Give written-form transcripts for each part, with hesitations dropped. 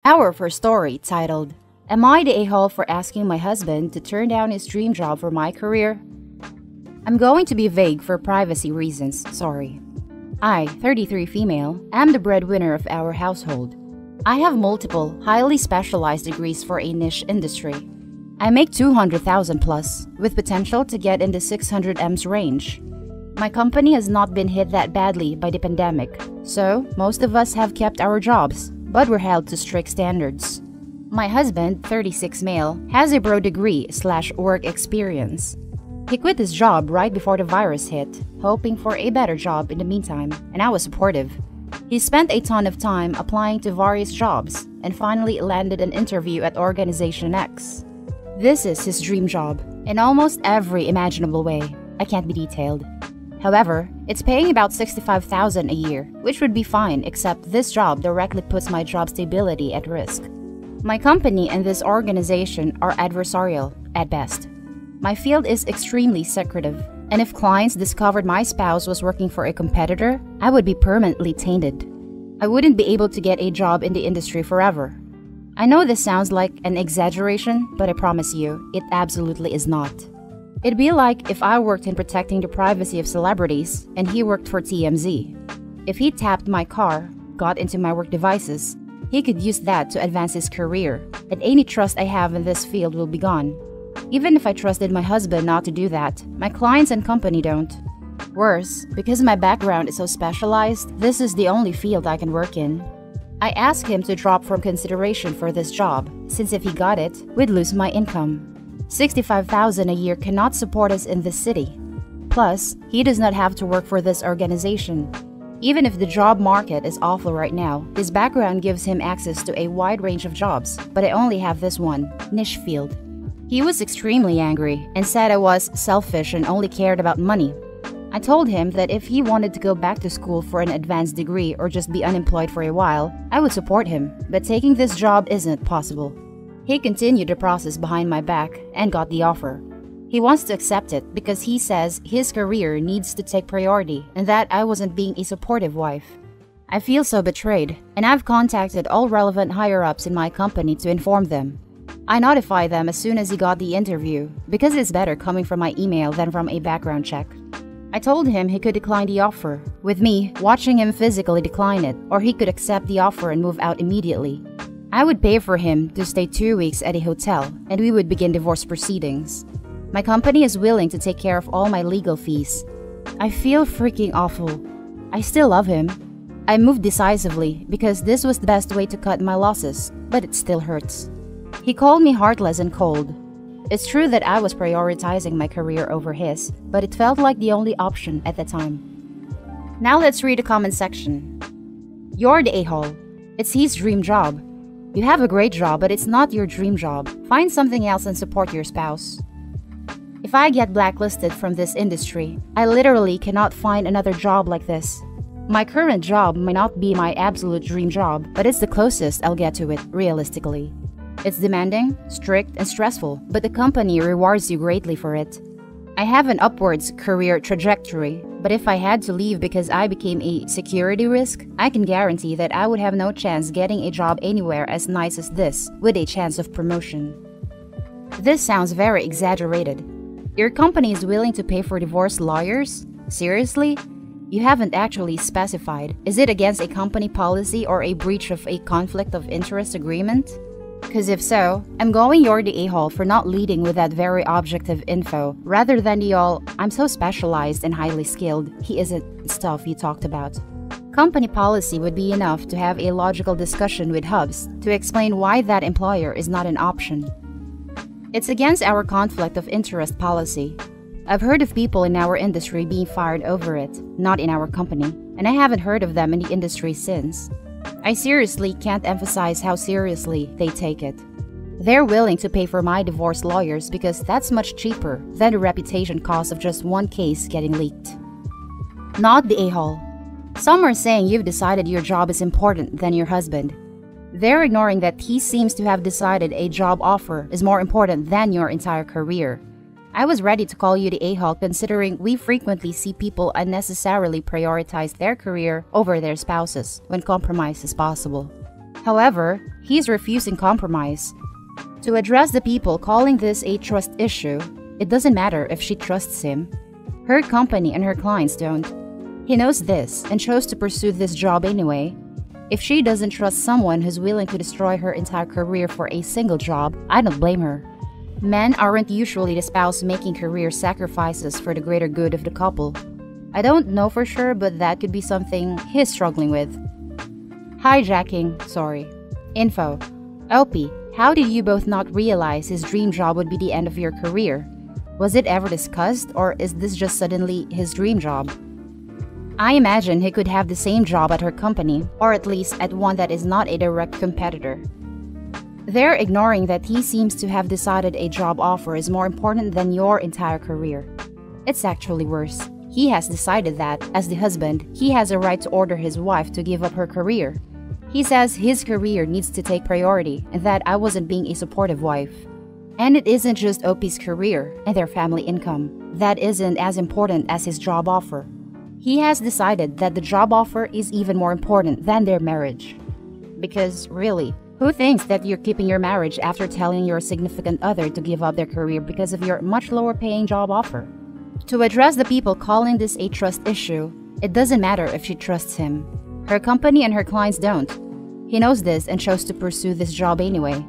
Our first story, titled, Am I the a-hole for asking my husband to turn down his dream job for my career? I'm going to be vague for privacy reasons, sorry. I, 33 female, am the breadwinner of our household. I have multiple, highly specialized degrees for a niche industry. I make 200,000 plus, with potential to get in the 600 M's range. My company has not been hit that badly by the pandemic, so most of us have kept our jobs, but we're held to strict standards. My husband, 36 male, has a bro degree/work experience. He quit his job right before the virus hit, hoping for a better job in the meantime, and I was supportive. He spent a ton of time applying to various jobs and finally landed an interview at Organization X. This is his dream job, in almost every imaginable way. I can't be detailed. However, it's paying about $65,000 a year, which would be fine, except this job directly puts my job stability at risk. My company and this organization are adversarial, at best. My field is extremely secretive, and if clients discovered my spouse was working for a competitor, I would be permanently tainted. I wouldn't be able to get a job in the industry forever. I know this sounds like an exaggeration, but I promise you, it absolutely is not. It'd be like if I worked in protecting the privacy of celebrities and he worked for TMZ. If he tapped my car, got into my work devices, he could use that to advance his career, and any trust I have in this field will be gone. Even if I trusted my husband not to do that, my clients and company don't. Worse, because my background is so specialized, this is the only field I can work in. I asked him to drop from consideration for this job, since if he got it, we'd lose my income. $65,000 a year cannot support us in this city. Plus, he does not have to work for this organization. Even if the job market is awful right now, his background gives him access to a wide range of jobs, but I only have this one, niche field. He was extremely angry and said I was selfish and only cared about money. I told him that if he wanted to go back to school for an advanced degree or just be unemployed for a while, I would support him, but taking this job isn't possible. He continued the process behind my back and got the offer. He wants to accept it because he says his career needs to take priority and that I wasn't being a supportive wife. I feel so betrayed, and I've contacted all relevant higher-ups in my company to inform them. I notify them as soon as he got the interview because it's better coming from my email than from a background check. I told him he could decline the offer, with me watching him physically decline it, or he could accept the offer and move out immediately. I would pay for him to stay 2 weeks at a hotel, and we would begin divorce proceedings. My company is willing to take care of all my legal fees. I feel freaking awful. I still love him. I moved decisively because this was the best way to cut my losses, but it still hurts. He called me heartless and cold. It's true that I was prioritizing my career over his, but it felt like the only option at the time. Now let's read the comment section. You're the a-hole. It's his dream job. You have a great job, but it's not your dream job. Find something else and support your spouse. If I get blacklisted from this industry, I literally cannot find another job like this. My current job may not be my absolute dream job, but it's the closest I'll get to it, realistically. It's demanding, strict, and stressful, but the company rewards you greatly for it. I have an upwards career trajectory, but if I had to leave because I became a security risk, I can guarantee that I would have no chance getting a job anywhere as nice as this, with a chance of promotion. This sounds very exaggerated. Your company is willing to pay for divorce lawyers? Seriously? You haven't actually specified. Is it against a company policy or a breach of a conflict of interest agreement? Because if so, I'm going you're the a-hole for not leading with that very objective info, rather than the all, I'm so specialized and highly skilled, he isn't stuff you talked about. Company policy would be enough to have a logical discussion with hubs to explain why that employer is not an option. It's against our conflict of interest policy. I've heard of people in our industry being fired over it, not in our company, and I haven't heard of them in the industry since. I seriously can't emphasize how seriously they take it. They're willing to pay for my divorce lawyers because that's much cheaper than the reputation cost of just one case getting leaked. Not the a-hole. Some are saying you've decided your job is important than your husband. They're ignoring that he seems to have decided a job offer is more important than your entire career. I was ready to call you the a-hole considering we frequently see people unnecessarily prioritize their career over their spouses when compromise is possible. However, he's refusing compromise. To address the people calling this a trust issue, it doesn't matter if she trusts him. Her company and her clients don't. He knows this and chose to pursue this job anyway. If she doesn't trust someone who's willing to destroy her entire career for a single job, I don't blame her. Men aren't usually the spouse making career sacrifices for the greater good of the couple. I don't know for sure, but that could be something he's struggling with. Hijacking, sorry. Info. Opie, how did you both not realize his dream job would be the end of your career? Was it ever discussed, or is this just suddenly his dream job? I imagine he could have the same job at her company, or at least at one that is not a direct competitor. They're ignoring that he seems to have decided a job offer is more important than your entire career. It's actually worse. He has decided that, as the husband, he has a right to order his wife to give up her career. He says his career needs to take priority and that I wasn't being a supportive wife. And it isn't just Opie's career and their family income. That isn't as important as his job offer. He has decided that the job offer is even more important than their marriage. Because, really, who thinks that you're keeping your marriage after telling your significant other to give up their career because of your much lower paying job offer? To address the people calling this a trust issue, it doesn't matter if she trusts him. Her company and her clients don't. He knows this and chose to pursue this job anyway.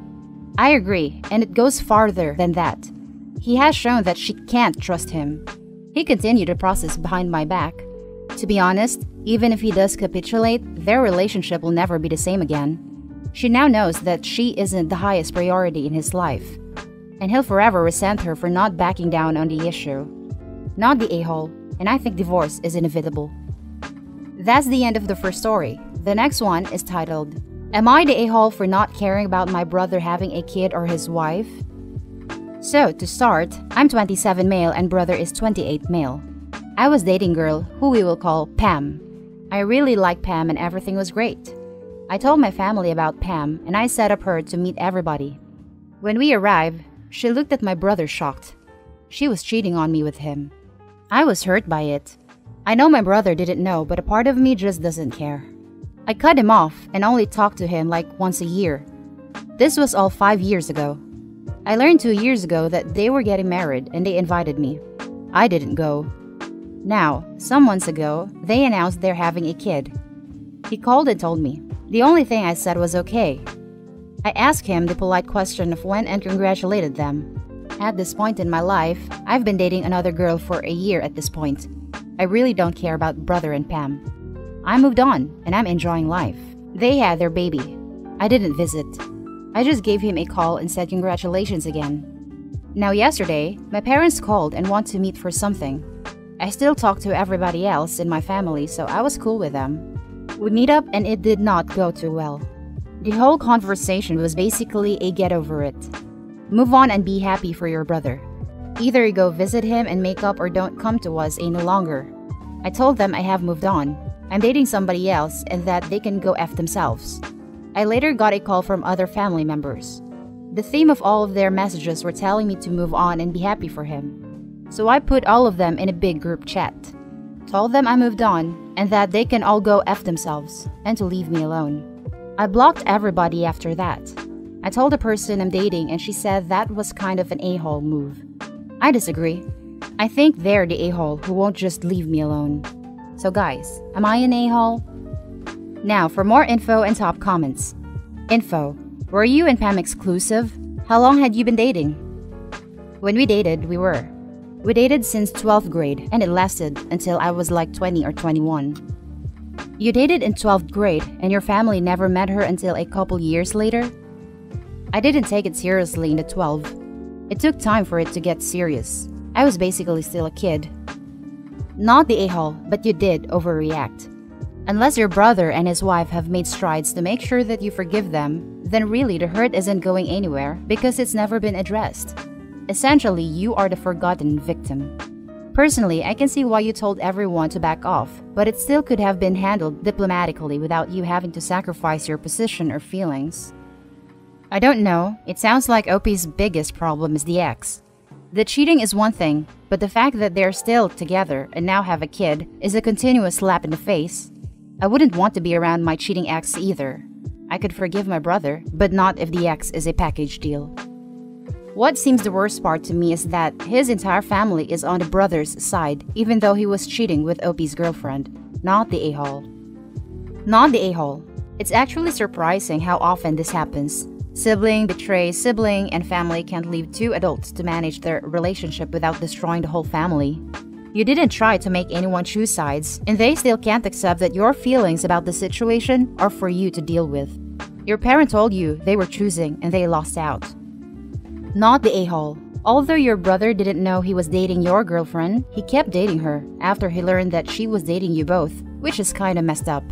I agree, and it goes farther than that. He has shown that she can't trust him. He continued the process behind my back. To be honest, even if he does capitulate, their relationship will never be the same again. She now knows that she isn't the highest priority in his life, and he'll forever resent her for not backing down on the issue. Not the a-hole, and I think divorce is inevitable. That's the end of the first story. The next one is titled, Am I the a-hole for not caring about my brother having a kid or his wife? So, to start, I'm 27 male and brother is 28 male. I was dating a girl who we will call Pam. I really liked Pam and everything was great. I told my family about Pam and I set up her to meet everybody. When we arrived, she looked at my brother shocked. She was cheating on me with him. I was hurt by it. I know my brother didn't know, but a part of me just doesn't care. I cut him off and only talked to him like once a year. This was all 5 years ago. I learned 2 years ago that they were getting married and they invited me. I didn't go. Now, some months ago, they announced they're having a kid. He called and told me. The only thing I said was okay. I asked him the polite question of when and congratulated them. At this point in my life, I've been dating another girl for a year at this point. I really don't care about brother and Pam. I moved on, and I'm enjoying life. They had their baby. I didn't visit. I just gave him a call and said congratulations again. Now yesterday, my parents called and want to meet for something. I still talk to everybody else in my family, so I was cool with them. We meet up and it did not go too well. The whole conversation was basically a get over it. Move on and be happy for your brother. Either you go visit him and make up or don't come to us any longer. I told them I have moved on. I'm dating somebody else and that they can go F themselves. I later got a call from other family members. The theme of all of their messages were telling me to move on and be happy for him. So I put all of them in a big group chat. Told them I moved on and that they can all go F themselves and to leave me alone. I blocked everybody after that. I told the person I'm dating and she said that was kind of an a-hole move. I disagree. I think they're the a-hole who won't just leave me alone. So guys, am I an a-hole? Now for more info and top comments. Info. Were you and Pam exclusive? How long had you been dating? When we dated, we were. We dated since 12th grade and it lasted until I was like 20 or 21. You dated in 12th grade and your family never met her until a couple years later? I didn't take it seriously in the 12. It took time for it to get serious. I was basically still a kid. Not the a-hole, but you did overreact. Unless your brother and his wife have made strides to make sure that you forgive them, then really the hurt isn't going anywhere because it's never been addressed. Essentially, you are the forgotten victim. Personally, I can see why you told everyone to back off, but it still could have been handled diplomatically without you having to sacrifice your position or feelings. I don't know, it sounds like Opie's biggest problem is the ex. The cheating is one thing, but the fact that they're still together and now have a kid is a continuous slap in the face. I wouldn't want to be around my cheating ex either. I could forgive my brother, but not if the ex is a package deal. What seems the worst part to me is that his entire family is on the brother's side, even though he was cheating with OP's girlfriend, not the a-hole. Not the a-hole. It's actually surprising how often this happens. Sibling betrays sibling, and family can't leave two adults to manage their relationship without destroying the whole family. You didn't try to make anyone choose sides, and they still can't accept that your feelings about the situation are for you to deal with. Your parent told you they were choosing and they lost out. Not the a-hole. Although your brother didn't know he was dating your girlfriend, he kept dating her after he learned that she was dating you both, which is kinda messed up.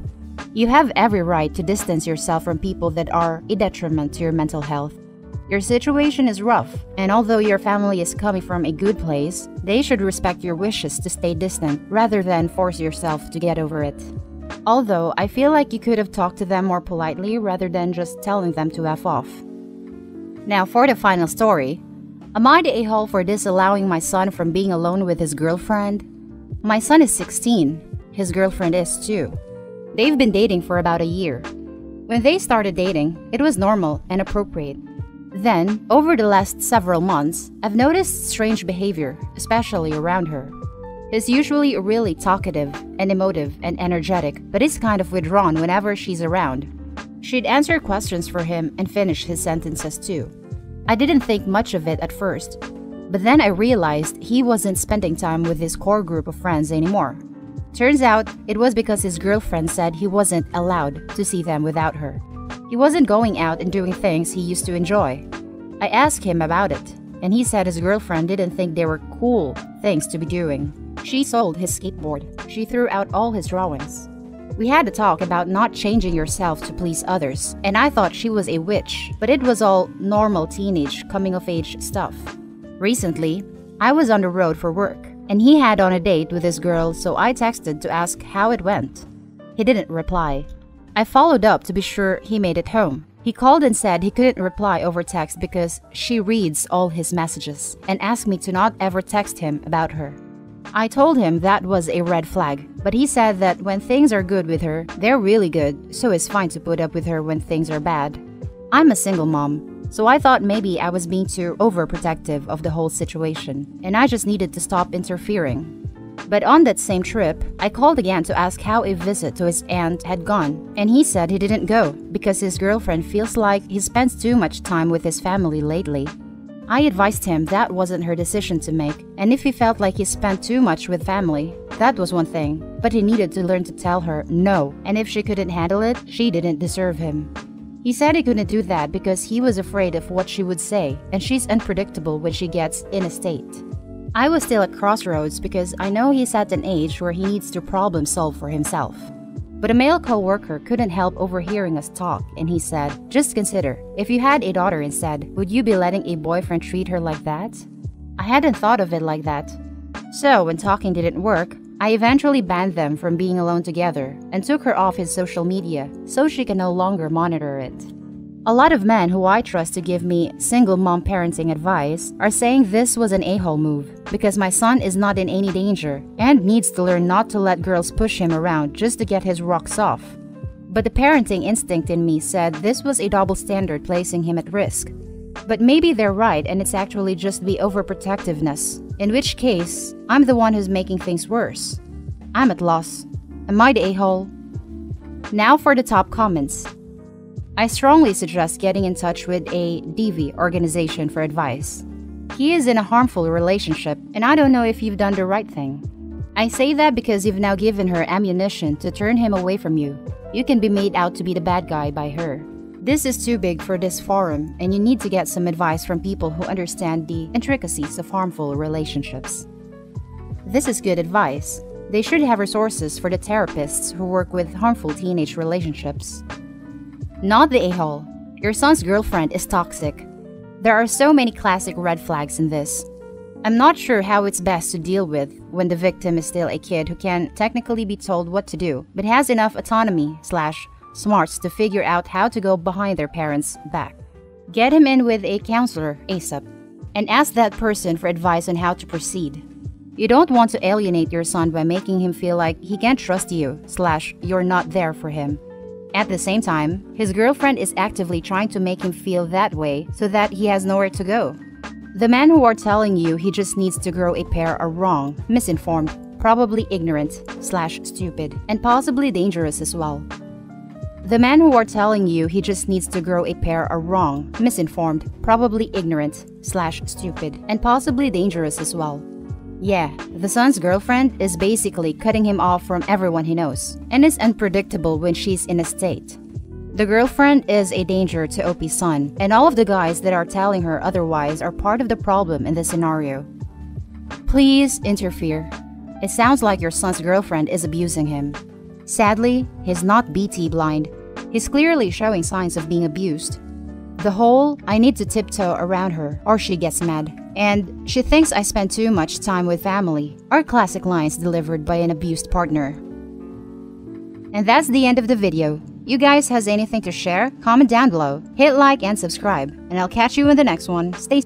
You have every right to distance yourself from people that are a detriment to your mental health. Your situation is rough, and although your family is coming from a good place, they should respect your wishes to stay distant rather than force yourself to get over it. Although, I feel like you could have talked to them more politely rather than just telling them to F off. Now for the final story. Am I the a-hole for disallowing my son from being alone with his girlfriend? My son is 16. His girlfriend is too. They've been dating for about a year. When they started dating, it was normal and appropriate. Then, over the last several months, I've noticed strange behavior, especially around her. He's usually really talkative and emotive and energetic, but is kind of withdrawn whenever she's around. She'd answer questions for him and finish his sentences too. I didn't think much of it at first, but then I realized he wasn't spending time with his core group of friends anymore. Turns out, it was because his girlfriend said he wasn't allowed to see them without her. He wasn't going out and doing things he used to enjoy. I asked him about it, and he said his girlfriend didn't think they were cool things to be doing. She sold his skateboard. She threw out all his drawings. We had a talk about not changing yourself to please others, and I thought she was a witch, but it was all normal teenage coming-of-age stuff. Recently, I was on the road for work, and he had on a date with this girl, so I texted to ask how it went. He didn't reply. I followed up to be sure he made it home. He called and said he couldn't reply over text because she reads all his messages, and asked me to not ever text him about her. I told him that was a red flag, but he said that when things are good with her, they're really good, so it's fine to put up with her when things are bad. I'm a single mom, so I thought maybe I was being too overprotective of the whole situation, and I just needed to stop interfering. But on that same trip, I called again to ask how a visit to his aunt had gone, and he said he didn't go because his girlfriend feels like he spends too much time with his family lately. I advised him that wasn't her decision to make, and if he felt like he spent too much with family, that was one thing, but he needed to learn to tell her no, and if she couldn't handle it, she didn't deserve him. He said he couldn't do that because he was afraid of what she would say, and she's unpredictable when she gets in a state. I was still at crossroads because I know he's at an age where he needs to problem solve for himself. But a male co-worker couldn't help overhearing us talk, and he said, "Just consider, if you had a daughter instead, would you be letting a boyfriend treat her like that?" I hadn't thought of it like that. So when talking didn't work, I eventually banned them from being alone together and took her off his social media so she can no longer monitor it. A lot of men who I trust to give me single mom parenting advice are saying this was an a-hole move because my son is not in any danger and needs to learn not to let girls push him around just to get his rocks off. But the parenting instinct in me said this was a double standard placing him at risk. But maybe they're right and it's actually just the overprotectiveness, in which case, I'm the one who's making things worse. I'm at loss. Am I the a-hole? Now for the top comments. I strongly suggest getting in touch with a DV organization for advice. He is in a harmful relationship, and I don't know if you've done the right thing. I say that because you've now given her ammunition to turn him away from you. You can be made out to be the bad guy by her. This is too big for this forum, and you need to get some advice from people who understand the intricacies of harmful relationships. This is good advice. They should have resources for the therapists who work with harmful teenage relationships. Not the a-hole. Your son's girlfriend is toxic. There are so many classic red flags in this. I'm not sure how it's best to deal with when the victim is still a kid who can technically be told what to do, but has enough autonomy/smarts to figure out how to go behind their parents' back. Get him in with a counselor ASAP, and ask that person for advice on how to proceed. You don't want to alienate your son by making him feel like he can't trust you/you're not there for him. At the same time, his girlfriend is actively trying to make him feel that way so that he has nowhere to go. The men who are telling you he just needs to grow a pair are wrong, misinformed, probably ignorant/stupid, and possibly dangerous as well. The men who are telling you he just needs to grow a pair are wrong, misinformed, probably ignorant/stupid, and possibly dangerous as well. Yeah, the son's girlfriend is basically cutting him off from everyone he knows, and is unpredictable when she's in a state. The girlfriend is a danger to OP's son, and all of the guys that are telling her otherwise are part of the problem in this scenario. Please interfere. It sounds like your son's girlfriend is abusing him. Sadly, he's not BT blind. He's clearly showing signs of being abused. The whole, I need to tiptoe around her or she gets mad, and she thinks I spend too much time with family are classic lines delivered by an abused partner. And that's the end of the video. You guys has anything to share? Comment down below, hit like and subscribe, and I'll catch you in the next one. Stay